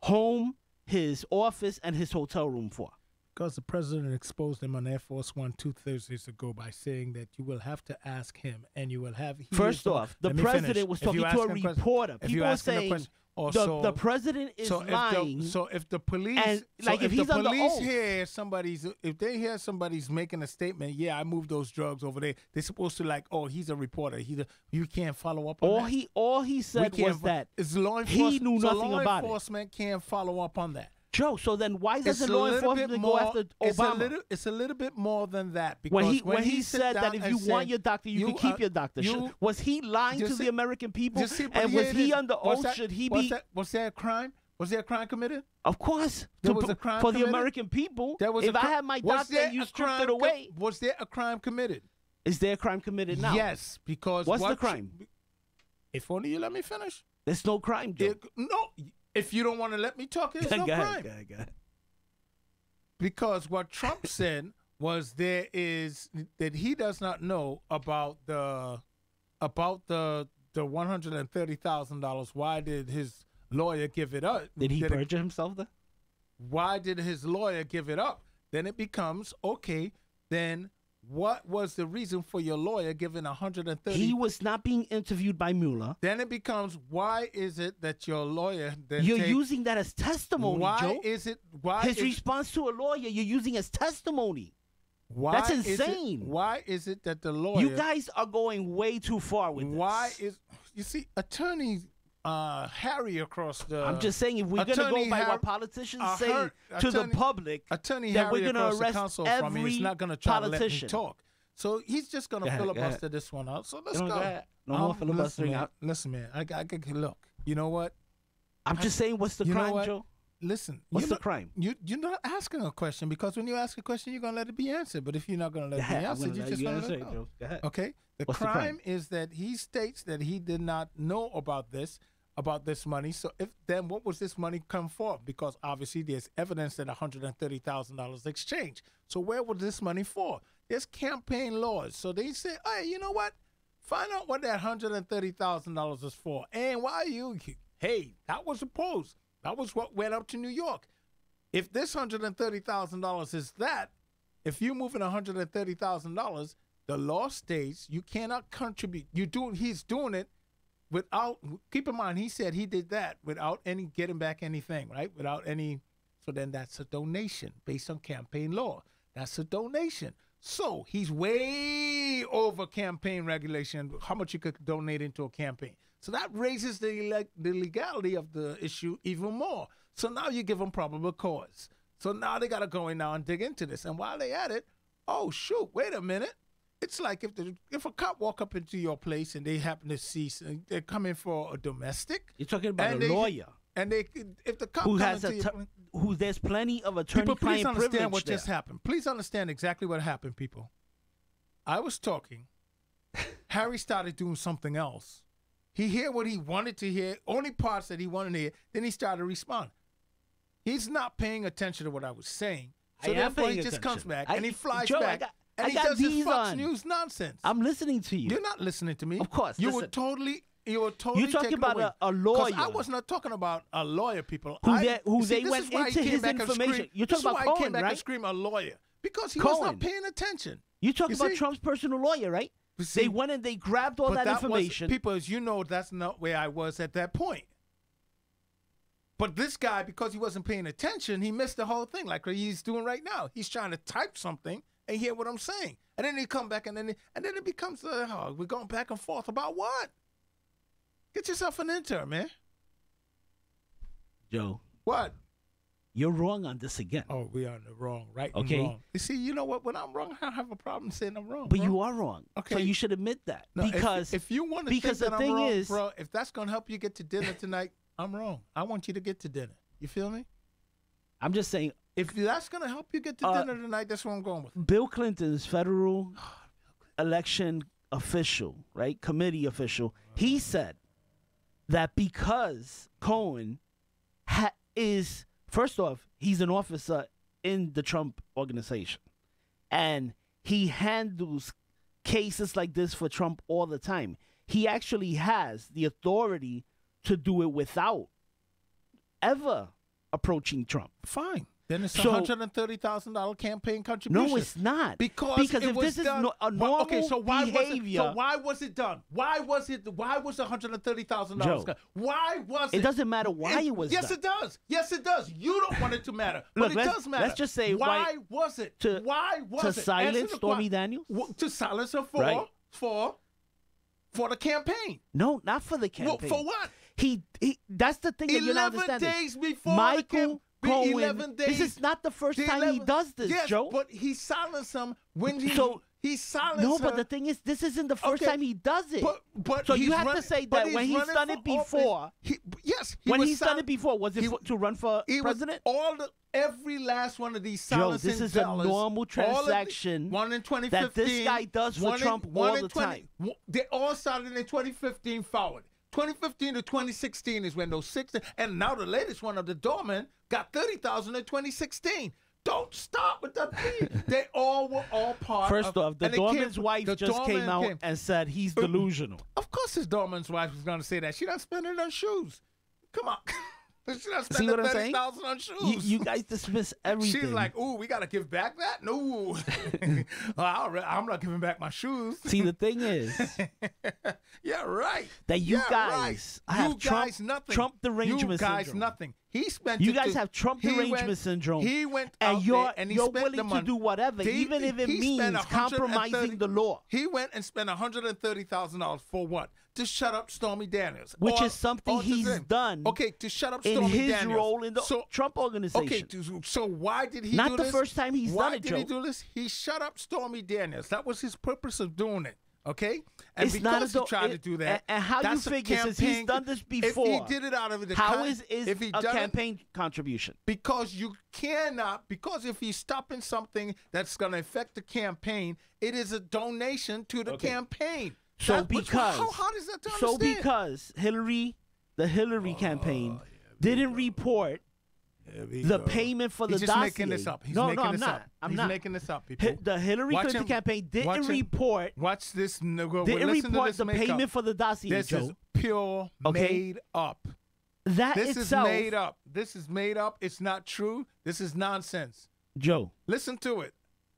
home, his office, and his hotel room for? Because the president exposed him on Air Force One 2 Thursdays ago by saying that you will have to ask him, and you will have... First off, the president was talking to a reporter. People are saying the president is lying. So if the police... And, if he's the under police oath. if they hear somebody's making a statement, yeah, I moved those drugs over there, they're supposed to he's a reporter. You can't follow up on that. All he said was that he knew nothing about it. Law enforcement can't follow up on that. Joe, so then why doesn't law enforcement go after Obama? It's a little bit more than that. Because when he said that if you want your doctor, you can keep your doctor. Was he lying to the American people? And was he under oath? Should he be? Was there a crime? Was there a crime committed? Of course. There was a crime for committed? the American people. If I had my doctor and you stripped it away. Was there a crime committed? Is there a crime committed now? Yes, because... What's the crime? If only you let me finish. There's no crime, Joe. No. If you don't want to let me talk, there's no crime. Go ahead. Because what Trump said was that he does not know about the $130,000. Why did his lawyer give it up? Did he perjure himself then? Why did his lawyer give it up? Then it becomes, okay, then what was the reason for your lawyer giving $130,000? He was not being interviewed by Mueller. Then it becomes, why is it that your lawyer... You're using that as testimony, Joe. His response to a lawyer, you're using as testimony. That's insane. Why is it that the lawyer... You guys are going way too far with this. You see, Attorney Harry across the... I'm just saying, if we're going to go by what politicians say to the public, Attorney that Harry we're going to arrest every he's not going to try politician. to let me talk. So he's just going to filibuster this one out. So let's go. No more filibustering out. Listen, man, I look, you know what? I'm just saying, what's the crime, Joe? Listen. What's the crime? You're not asking a question, because when you ask a question, you're going to let it be answered. But if you're not going to let it be answered, you're just going to let it go. Go ahead. Okay? The crime is that he states that he did not know about this about this money. So then what was this money come for? Because obviously there's evidence that $130,000 exchanged. So where was this money for? There's campaign laws. So they say, hey, you know what? Find out what that $130,000 is for. And why hey, that was opposed. That was what went up to New York. If this $130,000 is that, if you're moving $130,000, the law states you cannot contribute. He's doing it without, keep in mind, he said he did that without any getting back anything, right? Without any, so then that's a donation based on campaign law. That's a donation. So he's way over campaign regulation, how much you could donate into a campaign. So that raises the legality of the issue even more. So now you give them probable cause. So now they got to go in now and dig into this. And while they at it, oh, shoot, wait a minute. It's like if a cop walk up into your place and they happen to see, they're coming for a domestic. You're talking about a lawyer. And if the cop who comes has into who there's plenty of attorney-client privilege. Please understand what there. just happened. Please understand exactly what happened, people. I was talking. Harry started doing something else. He heard what he wanted to hear, only parts that he wanted to hear. Then he started responding. He's not paying attention to what I was saying. So therefore he just comes back and he flies back. And he does his Fox News nonsense. I'm listening to you. You're not listening to me. Of course. You were totally You're talking about a lawyer. I was not talking about a lawyer, people. Who they went into his information. You're talking about Cohen, right? This is why I came back and scream a lawyer. Because he was not paying attention. You're talking about Trump's personal lawyer, right? They went and they grabbed all that information. People, as you know, that's not where I was at that point. But this guy, because he wasn't paying attention, he missed the whole thing, like he's doing right now. He's trying to type something and hear what I'm saying. And then he come back and then it becomes, we're going back and forth about what? Get yourself an intern, man. Joe. What? You're wrong on this again. Oh, we are in the wrong, right? Okay. And wrong. You see, you know what? When I'm wrong, I don't have a problem saying I'm wrong. But bro. you are wrong. Okay. So you should admit that. No, because if you want to think that I'm wrong, bro, if that's going to help you get to dinner tonight, I'm wrong. I want you to get to dinner. You feel me? I'm just saying. If that's going to help you get to dinner tonight, that's what I'm going with. Bill Clinton's federal election official, right, committee official, he said that because Cohen is, first off, he's an officer in the Trump organization, and he handles cases like this for Trump all the time. He actually has the authority to do it without ever approaching Trump. Fine. Then it's $130,000 campaign contribution. No, it's not. Because if this is a normal behavior. So why was it done? Why was $130,000? Why was it? It doesn't matter why it was done. Yes, it does. Yes, it does. You don't want it to matter. Look, but it does matter. Let's just say why was it? Why was it? To silence Stormy Daniels? To silence her for the campaign. No, not for the campaign. Well, for what? That's the thing that you're not understanding. 11 days before Michael Cohen, 11 days. This is not the first time he does this, yes, Joe. But he silenced him when he silenced No, but the thing is, this isn't the first time he does it. But so you have to say that when he's done it before. When he's done it before, was it to run for president? Every last one of these silencing Joe, this is a normal transaction one in 2015, that this guy does for Trump all the time. They all started in 2015 forward. 2015 to 2016 is when those 6, and now the latest one of the doorman got 30,000 in 2016. Don't stop with that. They all were part. First off, the doorman's wife just came out and said he's delusional. Of course, his doorman's wife was going to say that. She doesn't spend it on shoes. Come on. She doesn't spend $30,000 on shoes. You guys dismiss everything. She's like, ooh, we got to give back that? No. I'm not giving back my shoes. See, the thing is. Yeah, right. That you guys have Trump derangement syndrome. Nothing. You guys have Trump derangement syndrome. He went and out you're there and he willing to do whatever, even if it means compromising the law. He went and spent $130,000 for what? To shut up Stormy Daniels. Which is something he's done. Okay, to shut up Stormy Daniels. In his role in the Trump organization. Okay, so why did he do this? Not the first time he's done it, Joe. Why did he do this? He shut up Stormy Daniels. That was his purpose of doing it. Okay? And it's because he tried to do that. And how you figure, since he's done this before, if he did it out of the how is a campaign contribution? Because you cannot, because if he's stopping something that's going to affect the campaign, it is a donation to the campaign. So because how hard is that to understand? So because Hillary the Hillary campaign didn't report the payment for the He's dossier. just making this up. He's no, making I'm this not. up. I'm He's not. making this up, people. The Hillary Watch Clinton him. campaign didn't Watch him. report. Watch this. Didn't Listen to report this the makeup. payment for the dossier, This Joe. is pure made up. That This itself, is made up. This is made up. It's not true. This is nonsense. Joe. Listen to it.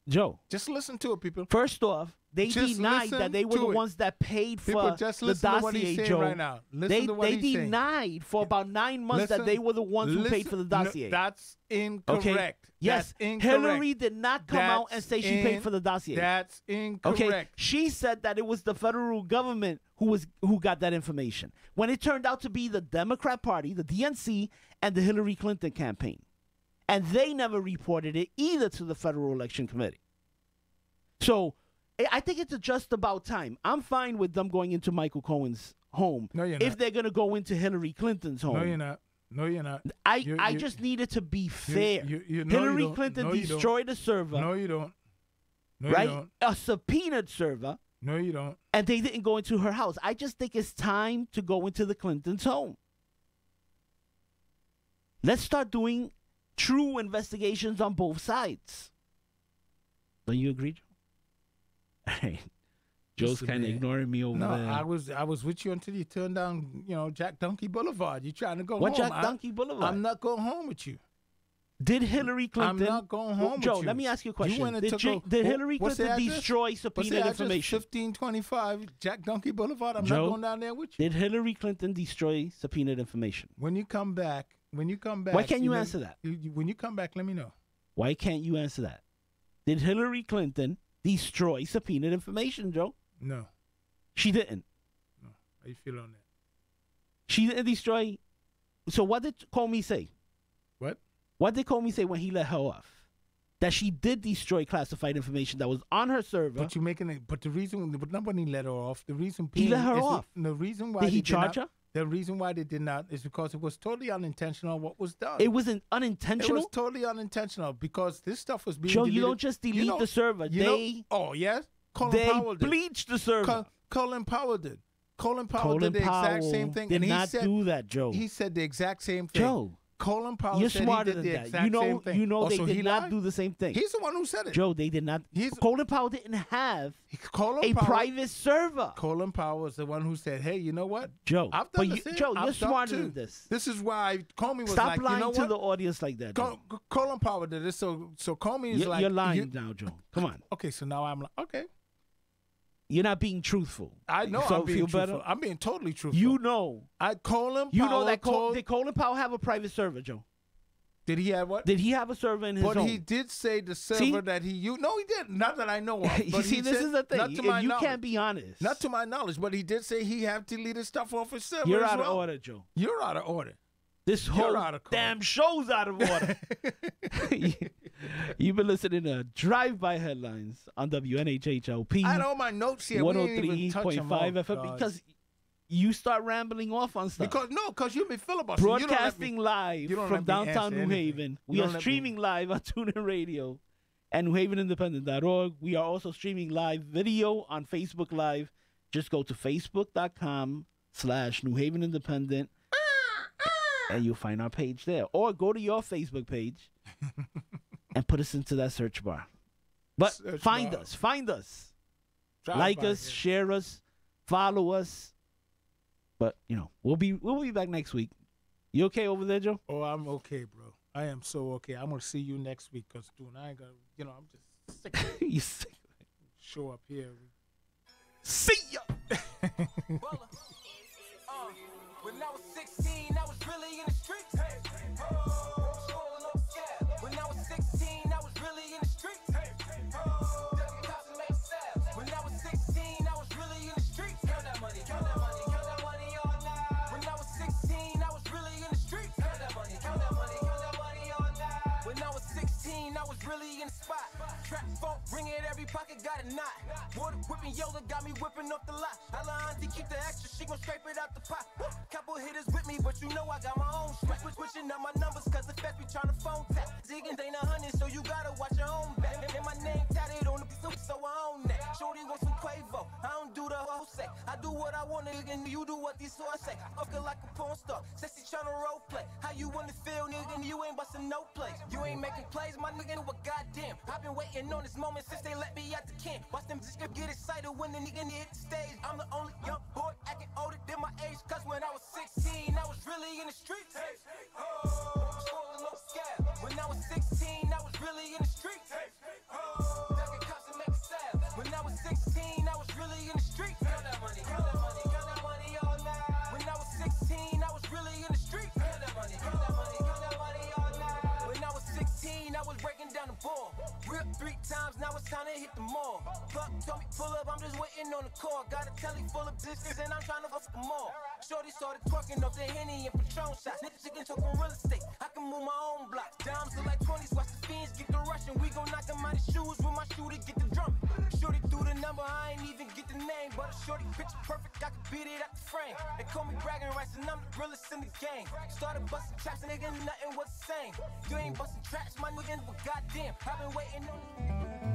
Joe. Just listen to it, people. First off, they Just denied listen that they were to the it. ones that paid People, for just the listen to what dossier, he's saying Joe. right now. Listen they to what he's saying. denied for about 9 months that Listen- they were the ones who paid for the listen- no, dossier. that's incorrect. Okay. Yes, That's incorrect. Hillary did not come out and say she paid for the dossier. That's incorrect. Okay, she said that it was the federal government who got that information. When it turned out to be the Democrat Party, the DNC, and the Hillary Clinton campaign, and they never reported it either to the Federal Election Committee. So I think it's just about time. I'm fine with them going into Michael Cohen's home No, you're if not. they're going to go into Hillary Clinton's home. No, you're not. No, you're not. I You- just need it to be fair. no, you Hillary don't. Clinton No, you don't. destroyed a server, No, you don't. No, right? you don't. A subpoenaed server, No, you don't. and they didn't go into her house. I just think it's time to go into the Clintons' home. Let's start doing true investigations on both sides. Don't you agree, Joe? Hey, Joe's Listen, kind of man. ignoring me over No, there. I was with you until you turned down, Jack Donkey Boulevard. You trying to go What home? Jack Donkey Boulevard? I'm not going home with you. Did Hillary Clinton? I'm not going home Joe, with you. let me ask you a question. went and Did, took did a- Hillary what's the Clinton address? destroy What's the subpoenaed address? information? 1525 Jack Donkey Boulevard. I'm Joe, not going down there with you. Did Hillary Clinton destroy subpoenaed information? When you come back. Why can't you answer that? When you come back, let me know. Why can't you answer that? Did Hillary Clinton destroy subpoenaed information, Joe? No. She didn't. No. How you feel on that? She didn't destroy. So what did Comey say? What? What did Comey say when he let her off? That she did destroy classified information that was on her server. But you're making it. But the reason, but nobody let her off. The reason He being let her is off. The reason why Did he they charge not, her? The reason why they did not is because it was totally unintentional. What was done? It wasn't It unintentional. was totally unintentional because this stuff was being. Joe, you deleted. don't just delete You know- the server. you know- They oh yes, Colin they Powell did. bleached the server. Colin Powell did. Colin Powell Colin did the Powell exact same thing, did and he not said do that, Joe. he said the exact same thing. Joe, Colin Powell you're said smarter he did than the that. exact same thing. You know Oh, they so he did not lied? do the same thing. He's the one who said it. Joe, they did not. He's- Colin Powell didn't have Colin a Powell, private server. Colin Powell was the one who said, "Hey, you know what, Joe, I've but done the you- same. Joe, I've you're done smarter too. than this. This is why Comey was Stop like, lying you know to what? the audience like that, Joe. Colin Powell did this, so Comey is like, You're lying now, Joe. Come on. Okay, so now I'm like, okay, You're not being truthful. I know So I'm being feel truthful. better? I'm being totally truthful. You know. Colin You Powell know that told, did Colin Powell have a private server, Joe? did he have what? Did he have a server in his But home? he did say the server See? that he used. No, he didn't. Not that I know of. You But see, he this said- is the thing. Not to If my you knowledge. can't be honest, Not to my knowledge, but he did say he had deleted stuff off his server. you're as out of well. order, Joe. You're out of order. This You're whole out of order. damn show's out of order. You've been listening to Drive-By Headlines on WNHHLP I had all my notes here. We didn't even touch them 103.5 all, FM guys. because you start rambling off on stuff. Because you've been filibustering. You don't let me- Broadcasting live you don't from let me downtown answer New anything. Haven. You We don't are let me- streaming live on TuneIn Radio and NewHavenIndependent.org. We are also streaming live video on Facebook Live. Just go to Facebook.com/New Haven Independent and you'll find our page there. Or go to your Facebook page and put us into that search bar. But Search find bar. us. Find us. Drive Like by us, here. share us, follow us. But we'll be back next week. You okay over there, Joe? Oh, I'm okay, bro. I am so okay. I'm gonna see you next week, cause dude, I ain't gonna. I'm just sick. Of You sick. show up here. See ya. When I was 16, I was really in the streets. When I was 16, I was really in the streets. When I was 16, I was really in the streets. Count that money, count that money, count that money all night. When I was 16, I was really in the streets. Count that money, count that money, count that money all night. When I was 16, I was really in the spot. Trap phone, ring it, every pocket got a knot. Water whipping Yola got me whipping off the lot. Ella auntie keep the extra, she gon' scrape it out the pot. Couple hitters with me, but you know I got my own. Switching up my numbers, cause the feds be tryna phone tap. Ziggins ain't 100, so you gotta watch your own back. And my name tatted on the so I own that. Shorty wants some Quavo, I don't do the whole set. say. I do what I want, nigga, and you do what these hoes say. Fuckin' like a porn star, sexy tryna role play. How you wanna feel, nigga, and you ain't bustin' no plays. You ain't making plays, my nigga, but goddamn. I've been waiting on this moment since they let me out the can. Watch them just get excited when the nigga hit the stage. I'm the only young boy acting older than my age, cause when I was 16, I was really in the streets. When I was 16, I was really in the streets. Ducking cops and making sales. When I was 16, I was really in the streets. Count that money, count that money, count that money all night. When I was 16, I was really in the streets. Count that money, count that money, count that money all night. When I was 16, I was breaking down the ball. Ripped 3 times, now it's time to hit the mall. Fuck, told me pull up, I'm just waiting on the call. Got a telly full of bitches and I'm trying to fuck them all. Shorty started twerking off the Henny and Patron shots. Niggas chicken talking real estate, I can move my own block. Dimes look like 20s, watch the fiends get the rushing. We gon' knock them out of shoes with my shooter, get the drum. Shorty threw the number, I ain't even get the name. But a shorty picture perfect, I can beat it out the frame. They call me bragging rights and I'm the realest in the game. Started busting traps and nigga, nothing was the same. You ain't busting traps, my nigga, but goddamn, I've been waiting on